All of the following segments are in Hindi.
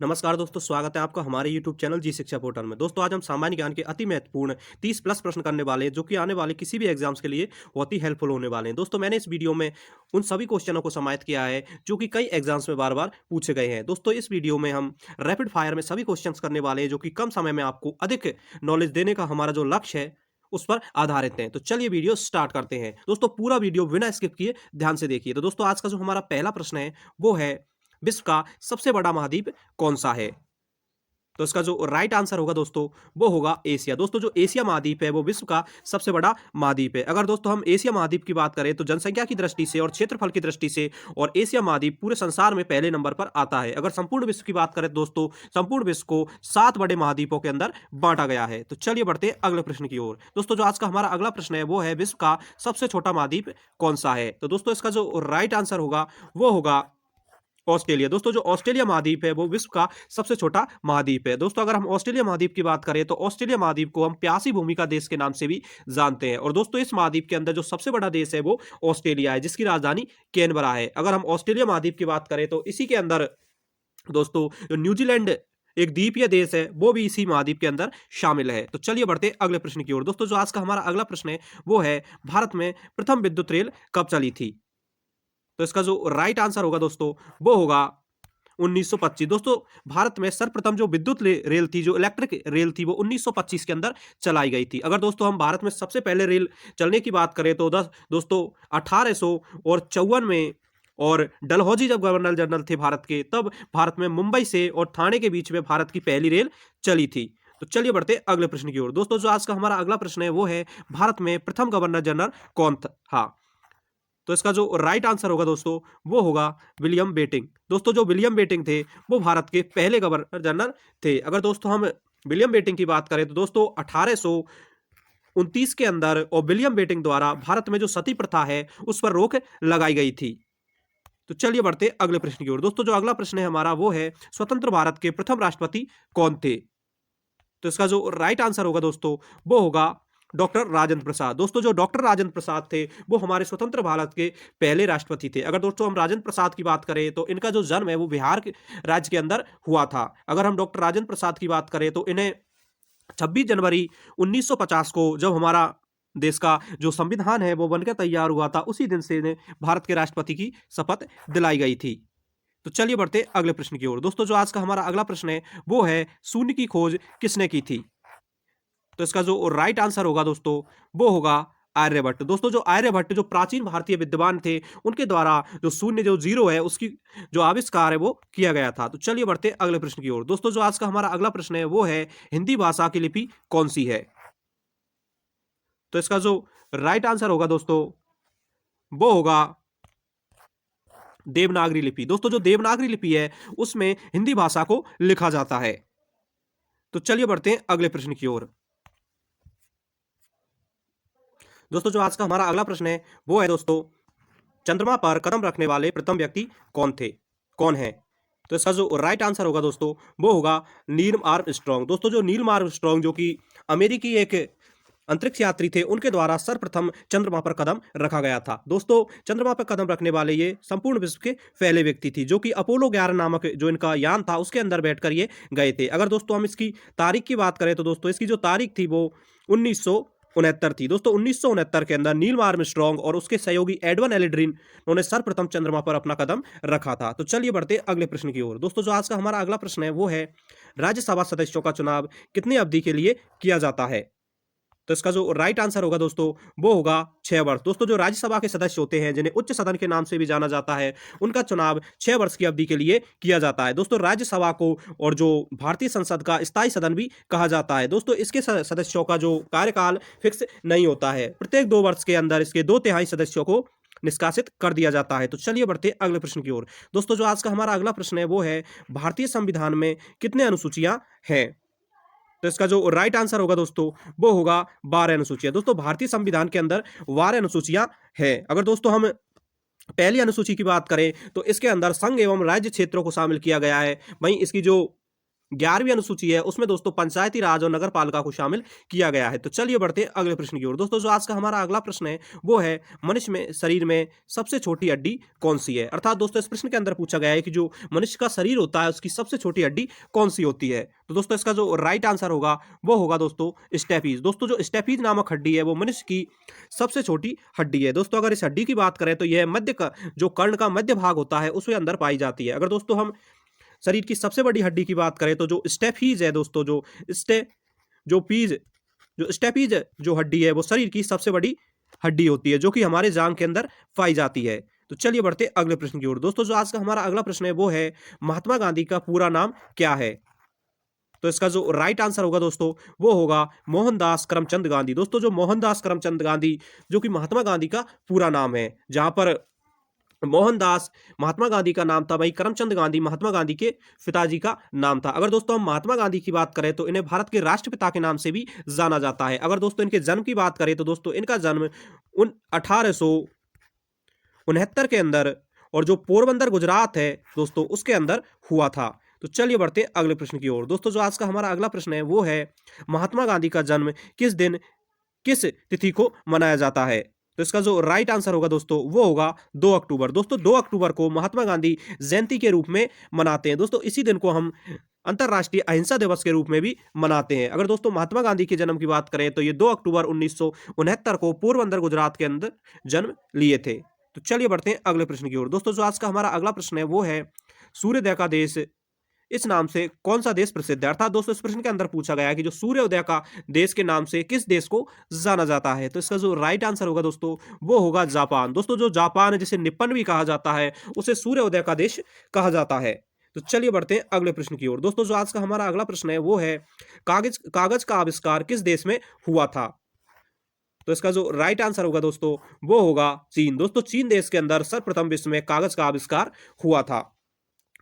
नमस्कार दोस्तों, स्वागत है आपका हमारे YouTube चैनल जी शिक्षा पोर्टल में। दोस्तों आज हम सामान्य ज्ञान के अति महत्वपूर्ण 30 प्लस प्रश्न करने वाले हैं, जो कि आने वाले किसी भी एग्जाम्स के लिए बहुत ही हेल्पफुल होने वाले हैं। दोस्तों मैंने इस वीडियो में उन सभी क्वेश्चनों को समाहित किया है जो कि कई एग्जाम्स में बार-बार पूछे गए हैं। दोस्तों इस वीडियो में हम रैपिड फायर में सभी क्वेश्चंस करने वाले हैं, जो कि कम समय में आपको अधिक नॉलेज देने का हमारा जो लक्ष्य है उस पर आधारित हैं। तो चलिए वीडियो स्टार्ट करते हैं। दोस्तों पूरा वीडियो बिना स्किप किए ध्यान से देखिए। तो दोस्तों आज का जो हमारा पहला प्रश्न है वो है, विश्व का सबसे बड़ा महाद्वीप कौन सा है? तो इसका जो राइट आंसर होगा दोस्तों वो होगा एशिया। दोस्तों जो एशिया महाद्वीप है वो विश्व का सबसे बड़ा महाद्वीप है। अगर दोस्तों हम एशिया महाद्वीप की बात करें तो जनसंख्या की दृष्टि से और क्षेत्रफल की दृष्टि से और एशिया महाद्वीप पूरे संसार में पहले नंबर पर आता है। अगर संपूर्ण विश्व की बात करें दोस्तों, संपूर्ण विश्व को 7 बड़े महाद्वीपों के अंदर बांटा गया है। तो चलिए बढ़ते हैं अगले प्रश्न की ओर। दोस्तों जो आज का हमारा अगला प्रश्न है वो है, विश्व का सबसे छोटा महाद्वीप कौन सा है? तो दोस्तों इसका जो राइट आंसर होगा वो होगा ऑस्ट्रेलिया। दोस्तों जो ऑस्ट्रेलिया महाद्वीप है वो विश्व का सबसे छोटा महाद्वीप है। दोस्तों अगर हम ऑस्ट्रेलिया महाद्वीप की बात करें तो ऑस्ट्रेलिया महाद्वीप को हम प्यासी भूमि का देश के नाम से भी जानते हैं। और दोस्तों इस महाद्वीप के अंदर जो सबसे बड़ा देश है वो ऑस्ट्रेलिया है, जिसकी राजधानी कैनबरा है। अगर हम ऑस्ट्रेलिया महाद्वीप की बात करें तो इसी के अंदर दोस्तों जो न्यूजीलैंड एक द्वीपीय देश है वो भी इसी महाद्वीप के अंदर शामिल है। तो चलिए बढ़ते हैं अगले प्रश्न की ओर। दोस्तों जो आज का हमारा अगला प्रश्न है वो है, भारत में प्रथम विद्युत रेल कब चली थी? तो इसका जो राइट आंसर होगा दोस्तों वो होगा 1925। दोस्तों भारत में सर्वप्रथम जो विद्युत रेल थी, जो इलेक्ट्रिक रेल थी, वो 1925 के अंदर चलाई गई थी। अगर दोस्तों हम भारत में सबसे पहले रेल चलने की बात करें तो दोस्तों 1854 में, और डलहौजी जब गवर्नर जनरल थे भारत के, तब भारत में मुंबई से और ठाणे के बीच में भारत की पहली रेल चली थी। तो चलिए बढ़ते हैं अगले प्रश्न की ओर। दोस्तों जो आज का हमारा अगला प्रश्न है वो है, भारत में प्रथम गवर्नर जनरल कौन था? तो इसका जो राइट आंसर होगा दोस्तों वो होगा विलियम बेंटिंक। दोस्तों जो विलियम बेंटिंक थे वो भारत के पहले गवर्नर जनरल थे। अगर दोस्तों हम विलियम बेंटिंक की बात करें तो दोस्तों 1829 के अंदर और विलियम बेंटिंक द्वारा भारत में जो सती प्रथा है उस पर रोक लगाई गई थी। तो चलिए बढ़ते अगले प्रश्न की ओर। दोस्तों जो अगला प्रश्न है हमारा वो है, स्वतंत्र भारत के प्रथम राष्ट्रपति कौन थे? तो इसका जो राइट आंसर होगा दोस्तों वो होगा डॉक्टर राजेंद्र प्रसाद। दोस्तों जो डॉक्टर राजेंद्र प्रसाद थे वो हमारे स्वतंत्र भारत के पहले राष्ट्रपति थे। अगर दोस्तों हम राजेंद्र प्रसाद की बात करें तो इनका जो जन्म है वो बिहार के राज्य के अंदर हुआ था। अगर हम डॉक्टर राजेंद्र प्रसाद की बात करें तो इन्हें 26 जनवरी 1950 को, जब हमारा देश का जो संविधान है वो बनकर तैयार हुआ था, उसी दिन से इन्हें भारत के राष्ट्रपति की शपथ दिलाई गई थी। तो चलिए बढ़ते अगले प्रश्न की ओर। दोस्तों जो आज का हमारा अगला प्रश्न है वो है, शून्य की खोज किसने की थी? तो इसका जो राइट आंसर होगा दोस्तों वो होगा आर्यभट्ट। दोस्तों जो आर्यभट्ट जो प्राचीन भारतीय विद्वान थे, उनके द्वारा जो शून्य जो जीरो है उसकी जो आविष्कार है वो किया गया था। तो चलिए बढ़ते अगले प्रश्न की ओर। दोस्तों जो आज का हमारा अगला प्रश्न है वो है, हिंदी भाषा की लिपि कौन सी है? तो इसका जो राइट आंसर होगा दोस्तों वो होगा देवनागरी लिपि। दोस्तों जो देवनागरी लिपि है उसमें हिंदी भाषा को लिखा जाता है। तो चलिए बढ़ते हैं अगले प्रश्न की ओर। दोस्तों जो आज का हमारा अगला प्रश्न है वो है दोस्तों, चंद्रमा पर कदम रखने वाले प्रथम व्यक्ति कौन है? तो इसका जो राइट आंसर होगा दोस्तों वो होगा नील आर्मस्ट्रांग। दोस्तों जो नील आर्मस्ट्रांग जो कि अमेरिकी एक अंतरिक्ष यात्री थे, उनके द्वारा सर्वप्रथम चंद्रमा पर कदम रखा गया था। दोस्तों चंद्रमा पर कदम रखने वाले ये संपूर्ण विश्व के पहले व्यक्ति थी, जो कि अपोलो 11 नामक जो इनका यान था उसके अंदर बैठकर ये गए थे। अगर दोस्तों हम इसकी तारीख की बात करें तो दोस्तों इसकी जो तारीख थी वो 1969 थी। दोस्तों 1969 के अंदर नील आर्मस्ट्रांग और उसके सहयोगी एडवन एल्ड्रिन उन्होंने सर्वप्रथम चंद्रमा पर अपना कदम रखा था। तो चलिए बढ़ते अगले प्रश्न की ओर। दोस्तों जो आज का हमारा अगला प्रश्न है वो है, राज्यसभा सदस्यों का चुनाव कितनी अवधि के लिए किया जाता है? तो इसका जो राइट आंसर होगा दोस्तों वो होगा 6 वर्ष। दोस्तों जो राज्यसभा के सदस्य होते हैं, जिन्हें उच्च सदन के नाम से भी जाना जाता है, उनका चुनाव 6 वर्ष की अवधि के लिए किया जाता है। दोस्तों राज्यसभा को और जो भारतीय संसद का स्थायी सदन भी कहा जाता है। दोस्तों इसके सदस्यों का जो कार्यकाल फिक्स नहीं होता है, प्रत्येक 2 वर्ष के अंदर इसके 2/3 सदस्यों को निष्कासित कर दिया जाता है। तो चलिए बढ़ते अगले प्रश्न की ओर। दोस्तों जो आज का हमारा अगला प्रश्न है वो है, भारतीय संविधान में कितने अनुसूचियां हैं? तो इसका जो राइट आंसर होगा दोस्तों वो होगा 12 अनुसूचियां। दोस्तों भारतीय संविधान के अंदर 12 अनुसूचियां हैं। अगर दोस्तों हम पहली अनुसूची की बात करें तो इसके अंदर संघ एवं राज्य क्षेत्रों को शामिल किया गया है। वहीं इसकी जो 11वीं अनुसूची है उसमें दोस्तों पंचायती राज और नगर पालिका को शामिल किया गया है। तो चलिए बढ़ते हैं अगले प्रश्न की ओर। दोस्तों जो आज का हमारा अगला प्रश्न है वो है मनुष्य में शरीर में सबसे छोटी हड्डी कौन सी है। अर्थात दोस्तों इस प्रश्न के अंदर पूछा गया है कि जो मनुष्य का शरीर होता है उसकी सबसे छोटी हड्डी कौन सी होती है। तो दोस्तों इसका जो राइट आंसर होगा वो होगा दोस्तों स्टेपीज। दोस्तों जो स्टेपीज नामक हड्डी है वो मनुष्य की सबसे छोटी हड्डी है। दोस्तों अगर इस हड्डी की बात करें तो यह मध्य का जो कर्ण का मध्य भाग होता है उसके अंदर पाई जाती है। अगर दोस्तों हम शरीर की सबसे बड़ी हड्डी की बात करें तो जो स्टेपीज है दोस्तों, जो स्टेपीज जो हड्डी है वो शरीर की सबसे बड़ी हड्डी होती है जो कि हमारे जांघ के अंदर पाई जाती है। तो चलिए बढ़ते हैं अगले प्रश्न की ओर। दोस्तों जो आज का हमारा अगला प्रश्न है वो है महात्मा गांधी का पूरा नाम क्या है। तो इसका जो राइट आंसर होगा दोस्तों वो होगा मोहनदास करमचंद गांधी। दोस्तों जो मोहनदास करमचंद गांधी जो कि महात्मा गांधी का पूरा नाम है, जहां पर मोहनदास महात्मा गांधी का नाम था, वही करमचंद गांधी महात्मा गांधी के पिताजी का नाम था। अगर दोस्तों हम महात्मा गांधी की बात करें तो इन्हें भारत के राष्ट्रपिता के नाम से भी जाना जाता है। अगर दोस्तों इनके जन्म की बात करें तो दोस्तों इनका जन्म 1869 के अंदर और जो पोरबंदर गुजरात है दोस्तों उसके अंदर हुआ था। तो चलिए बढ़ते हैं अगले प्रश्न की ओर। दोस्तों जो आज का हमारा अगला प्रश्न है वो है महात्मा गांधी का जन्म किस दिन किस तिथि को मनाया जाता है। तो इसका जो राइट आंसर होगा दोस्तों वो होगा 2 अक्टूबर। दोस्तों 2 अक्टूबर को महात्मा गांधी जयंती के रूप में मनाते हैं। दोस्तों इसी दिन को हम अंतर्राष्ट्रीय अहिंसा दिवस के रूप में भी मनाते हैं। अगर दोस्तों महात्मा गांधी के जन्म की बात करें तो ये 2 अक्टूबर 1969 को पोरबंदर गुजरात के अंदर जन्म लिए थे। तो चलिए बढ़ते हैं अगले प्रश्न की ओर। दोस्तों जो आज का हमारा अगला प्रश्न है वो है सूर्योदय का देश इस नाम से कौन सा देश प्रसिद्ध है। अर्थात दोस्तों इस प्रश्न के अंदर पूछा गया है कि जो सूर्योदय का देश के नाम से किस देश को जाना जाता है। तो इसका जो राइट आंसर होगा दोस्तों वो होगा जापान। दोस्तों जो जापान है जिसे निप्पन भी कहा जाता है उसे सूर्योदय का देश कहा जाता है। तो चलिए बढ़ते हैं अगले प्रश्न की ओर। दोस्तों जो आज का हमारा अगला प्रश्न है वो है कागज का आविष्कार किस देश में हुआ था। तो इसका जो राइट आंसर होगा दोस्तों वो होगा चीन। दोस्तों चीन देश के अंदर सर्वप्रथम विश्व में कागज का आविष्कार हुआ था।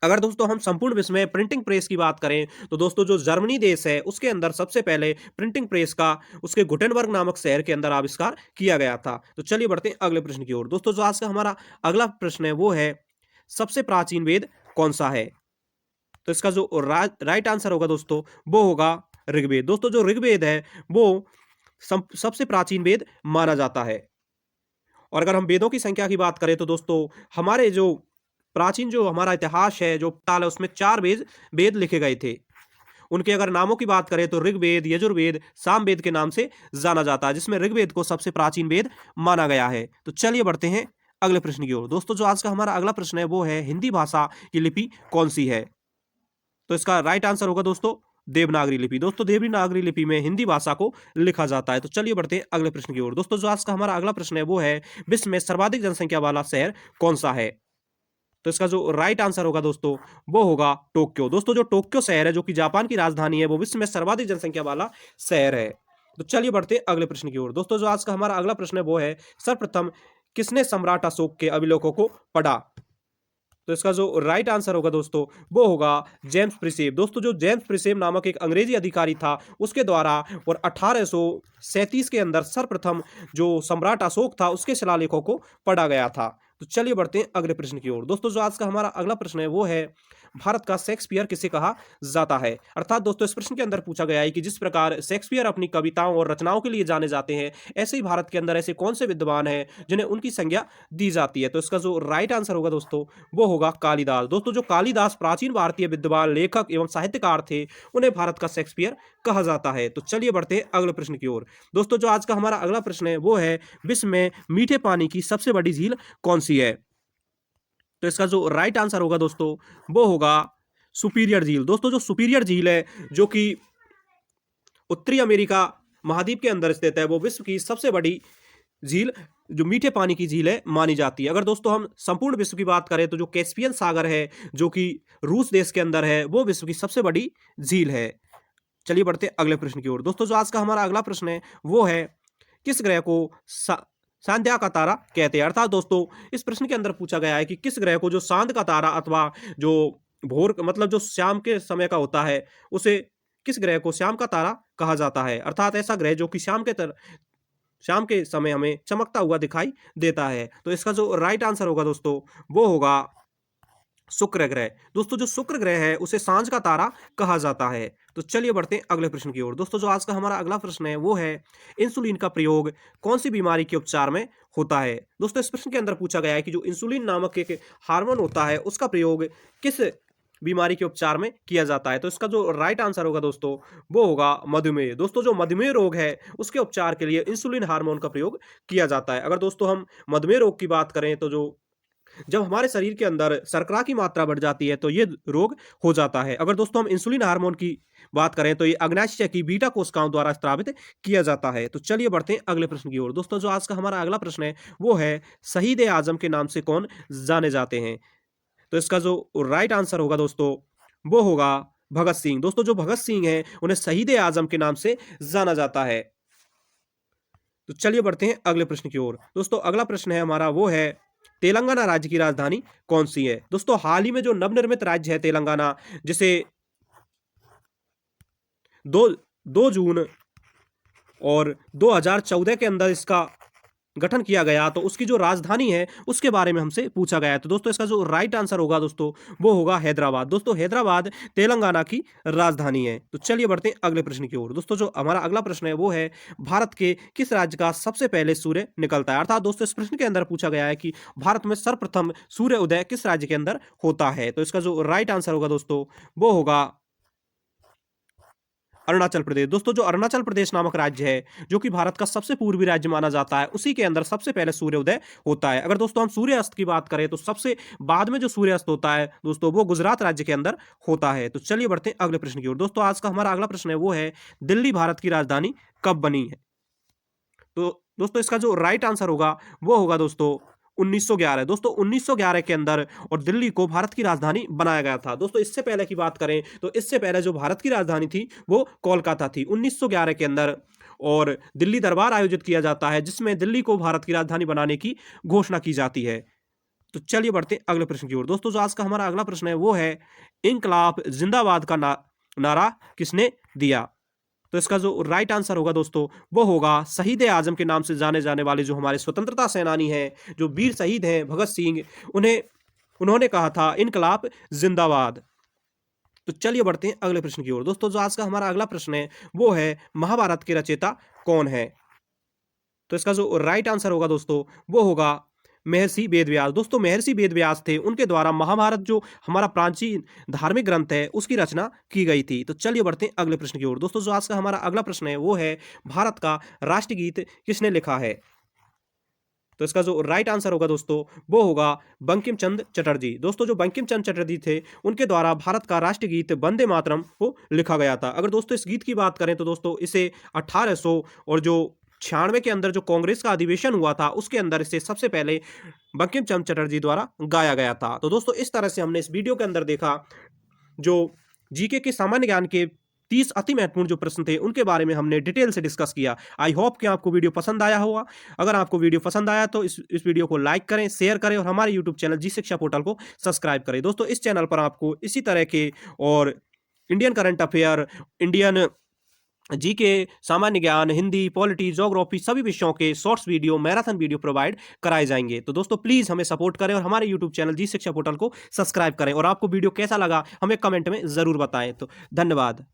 अगर दोस्तों हम संपूर्ण विश्व में प्रिंटिंग प्रेस की बात करें तो दोस्तों जो जर्मनी देश है उसके अंदर सबसे पहले प्रिंटिंग प्रेस का उसके गुटेनबर्ग नामक शहर के अंदर आविष्कार किया गया था। तो चलिए बढ़ते हैं अगले प्रश्न की ओर। दोस्तों जो आज का हमारा अगला प्रश्न है वो है सबसे प्राचीन वेद कौन सा है। तो इसका जो राइट आंसर होगा दोस्तों वो होगा ऋग्वेद। दोस्तों जो ऋग्वेद है वो सबसे प्राचीन वेद माना जाता है। और अगर हम वेदों की संख्या की बात करें तो दोस्तों हमारे जो प्राचीन जो हमारा इतिहास है जो काल है उसमें 4 वेद लिखे गए थे। उनके अगर नामों की बात करें तो ऋग्वेद, यजुर्वेद, सामवेद के नाम से जाना जाता है, जिसमें ऋग्वेद को सबसे प्राचीन वेद माना गया है। तो चलिए बढ़ते हैं अगले प्रश्न की ओर। दोस्तों जो आज का हमारा अगला प्रश्न है वो है हिंदी भाषा की लिपि कौन सी है। तो इसका राइट आंसर होगा दोस्तों देवनागरी लिपि। दोस्तों देवनागरी लिपि में हिंदी भाषा को लिखा जाता है। तो चलिए बढ़ते हैं अगले प्रश्न की ओर। दोस्तों जो आज का हमारा अगला प्रश्न है वो है विश्व में सर्वाधिक जनसंख्या वाला शहर कौन सा है। तो इसका जो राइट आंसर होगा दोस्तों वो होगा टोक्यो। दोस्तों जो टोक्यो शहर है जो कि जापान की राजधानी है वो विश्व में सर्वाधिक जनसंख्या वाला शहर है। तो चलिए बढ़ते हैं अगले प्रश्न की ओर। दोस्तों जो आज का हमारा अगला प्रश्न है वो है सर्वप्रथम किसने सम्राट अशोक के अभिलेखों को पढ़ा। तो इसका जो राइट आंसर होगा दोस्तों वो होगा जेम्स प्रिसेप। दोस्तों जो जेम्स प्रिसेप नामक एक अंग्रेजी अधिकारी था उसके द्वारा और 1837 के अंदर सर्वप्रथम जो सम्राट अशोक था उसके शिलालेखों को पढ़ा गया था। तो चलिए बढ़ते हैं अगले प्रश्न की ओर। दोस्तों जो आज का हमारा अगला प्रश्न है वो है भारत का शेक्सपियर किसे कहा जाता है। अर्थात दोस्तों इस प्रश्न के अंदर पूछा गया है कि जिस प्रकार शेक्सपियर अपनी कविताओं और रचनाओं के लिए जाने जाते हैं ऐसे ही भारत के अंदर ऐसे कौन से विद्वान हैं जिन्हें उनकी संज्ञा दी जाती है। तो इसका जो राइट आंसर होगा दोस्तों वो होगा कालिदास। दोस्तों जो कालिदास प्राचीन भारतीय विद्वान, लेखक एवं साहित्यकार थे उन्हें भारत का शेक्सपियर कहा जाता है। तो चलिए बढ़ते हैं अगले प्रश्न की ओर। दोस्तों जो आज का हमारा अगला प्रश्न है वो है विश्व में मीठे पानी की सबसे बड़ी झील कौन सी है। तो इसका जो राइट आंसर होगा दोस्तों वो होगा सुपीरियर झील। दोस्तों जो सुपीरियर झील है जो कि उत्तरी अमेरिका महाद्वीप के अंदर स्थित है वो विश्व की सबसे बड़ी झील जो मीठे पानी की झील है मानी जाती है। अगर दोस्तों हम संपूर्ण विश्व की बात करें तो जो कैस्पियन सागर है जो कि रूस देश के अंदर है वो विश्व की सबसे बड़ी झील है। चलिए बढ़ते हैं अगले प्रश्न की ओर। दोस्तों जो आज का हमारा अगला प्रश्न है वो है किस ग्रह को सांध्या का तारा कहते हैं। अर्थात दोस्तों इस प्रश्न के अंदर पूछा गया है कि किस ग्रह को जो सांध का तारा अथवा जो भोर मतलब जो शाम के समय का होता है उसे किस ग्रह को शाम का तारा कहा जाता है। अर्थात ऐसा ग्रह जो कि शाम के समय हमें चमकता हुआ दिखाई देता है। तो इसका जो राइट आंसर होगा दोस्तों वो होगा शुक्र ग्रह। दोस्तों जो शुक्र ग्रह है उसे सांझ का तारा कहा जाता है। तो चलिए बढ़ते हैं अगले प्रश्न की ओर। दोस्तों जो आज का हमारा अगला प्रश्न है वो है इंसुलिन का प्रयोग कौन सी बीमारी के उपचार में होता है। दोस्तों इस प्रश्न के अंदर पूछा गया है कि जो इंसुलिन नामक एक हार्मोन होता है उसका प्रयोग किस बीमारी के उपचार में किया जाता है। तो इसका जो राइट आंसर होगा दोस्तों वो होगा मधुमेह। दोस्तों जो मधुमेह रोग है उसके उपचार के लिए इंसुलिन हार्मोन का प्रयोग किया जाता है। अगर दोस्तों हम मधुमेह रोग की बात करें तो जो जब हमारे शरीर के अंदर शर्करा की मात्रा बढ़ जाती है तो ये रोग हो जाता है। अगर दोस्तों हम इंसुलिन हार्मोन की बात करें तो ये अग्नाशय की बीटा कोशिकाओं द्वारा स्रावित किया जाता है। तो चलिए बढ़ते हैं अगले प्रश्न की ओर। दोस्तों जो आज का हमारा अगला प्रश्न है वो है शहीद ए आजम के नाम से कौन जाने जाते हैं। तो इसका जो राइट आंसर होगा दोस्तों वो होगा भगत सिंह। दोस्तों जो भगत सिंह है उन्हें शहीद ए आजम के नाम से जाना जाता है। तो चलिए बढ़ते हैं अगले प्रश्न की ओर। दोस्तों अगला प्रश्न है हमारा वो है तेलंगाना राज्य की राजधानी कौन सी है। दोस्तों हाल ही में जो नवनिर्मित राज्य है तेलंगाना, जिसे दो 2 जून और 2014 के अंदर इसका गठन किया गया, तो उसकी जो राजधानी है उसके बारे में हमसे पूछा गया है। तो दोस्तों इसका जो राइट आंसर होगा दोस्तों वो होगा हैदराबाद। दोस्तों हैदराबाद तेलंगाना की राजधानी है। तो चलिए बढ़ते हैं अगले प्रश्न की ओर। दोस्तों जो हमारा अगला प्रश्न है वो है भारत के किस राज्य का सबसे पहले सूर्य निकलता है। अर्थात दोस्तों इस प्रश्न के अंदर पूछा गया है कि भारत में सर्वप्रथम सूर्य उदय किस राज्य के अंदर होता है। तो इसका जो राइट आंसर होगा दोस्तों वो होगा अरुणाचल प्रदेश। दोस्तों जो अरुणाचल प्रदेश नामक राज्य है जो कि भारत का सबसे पूर्वी राज्य माना जाता है, उसी के अंदर सबसे पहले सूर्योदय होता है। अगर दोस्तों हम सूर्यास्त की बात करें तो सबसे बाद में जो सूर्यास्त होता है दोस्तों वो गुजरात राज्य के अंदर होता है। तो चलिए बढ़ते हैं अगले प्रश्न की ओर। दोस्तों आज का हमारा अगला प्रश्न है वो है दिल्ली भारत की राजधानी कब बनी है। तो दोस्तों इसका जो राइट आंसर होगा वो होगा दोस्तों 1911। दोस्तों 1911 के अंदर और दिल्ली को भारत की राजधानी बनाया गया था। दोस्तों इससे पहले की बात करें तो इससे पहले जो भारत की राजधानी थी वो कोलकाता थी 1911 के अंदर, और दिल्ली दरबार आयोजित किया जाता है जिसमें दिल्ली को भारत की राजधानी बनाने की घोषणा की जाती है। तो चलिए बढ़ते हैं अगले प्रश्न की ओर। दोस्तों जो आज का हमारा अगला प्रश्न है वो है इनकलाब जिंदाबाद का नारा किसने दिया। तो इसका जो राइट आंसर होगा दोस्तों वो होगा शहीद ए आजम के नाम से जाने जाने वाले जो हमारे स्वतंत्रता सेनानी हैं, जो वीर शहीद हैं भगत सिंह, उन्होंने कहा था इनकलाब जिंदाबाद। तो चलिए बढ़ते हैं अगले प्रश्न की ओर। दोस्तों जो आज का हमारा अगला प्रश्न है वो है महाभारत के रचयिता कौन है। तो इसका जो राइट आंसर होगा दोस्तों वो होगा महर्षि वेदव्यास। दोस्तों महर्षि वेदव्यास थे, उनके द्वारा महाभारत जो हमारा प्राचीन धार्मिक ग्रंथ है उसकी रचना की गई थी। तो चलिए बढ़ते हैं अगले प्रश्न की ओर। दोस्तों जो आज का हमारा अगला प्रश्न है वो है भारत का राष्ट्रगीत किसने लिखा है। तो इसका जो राइट आंसर होगा दोस्तों वो होगा बंकिम चंद्र चटर्जी। दोस्तों जो बंकिम चंद्र चटर्जी थे उनके द्वारा भारत का राष्ट्रगीत वंदे मातरम को लिखा गया था। अगर दोस्तों इस गीत की बात करें तो दोस्तों इसे 1800 और जो 96 के अंदर जो कांग्रेस का अधिवेशन हुआ था उसके अंदर इसे सबसे पहले बंकिम चंद्र चटर्जी द्वारा गाया गया था। तो दोस्तों इस तरह से हमने इस वीडियो के अंदर देखा जो जीके के सामान्य ज्ञान के 30 अति महत्वपूर्ण जो प्रश्न थे उनके बारे में हमने डिटेल से डिस्कस किया। आई होप कि आपको वीडियो पसंद आया होगा। अगर आपको वीडियो पसंद आया तो इस वीडियो को लाइक करें, शेयर करें और हमारे यूट्यूब चैनल जी शिक्षा पोर्टल को सब्सक्राइब करें। दोस्तों इस चैनल पर आपको इसी तरह के और Indian current affair, Indian GK, सामान्य ज्ञान, हिंदी, पॉलिटी, ज्योग्राफी सभी विषयों के shorts video, marathon video provide कराए जाएंगे। तो दोस्तों प्लीज़ हमें सपोर्ट करें और हमारे यूट्यूब चैनल जी शिक्षा पोर्टल को सब्सक्राइब करें, और आपको वीडियो कैसा लगा हमें कमेंट में ज़रूर बताएं। तो धन्यवाद।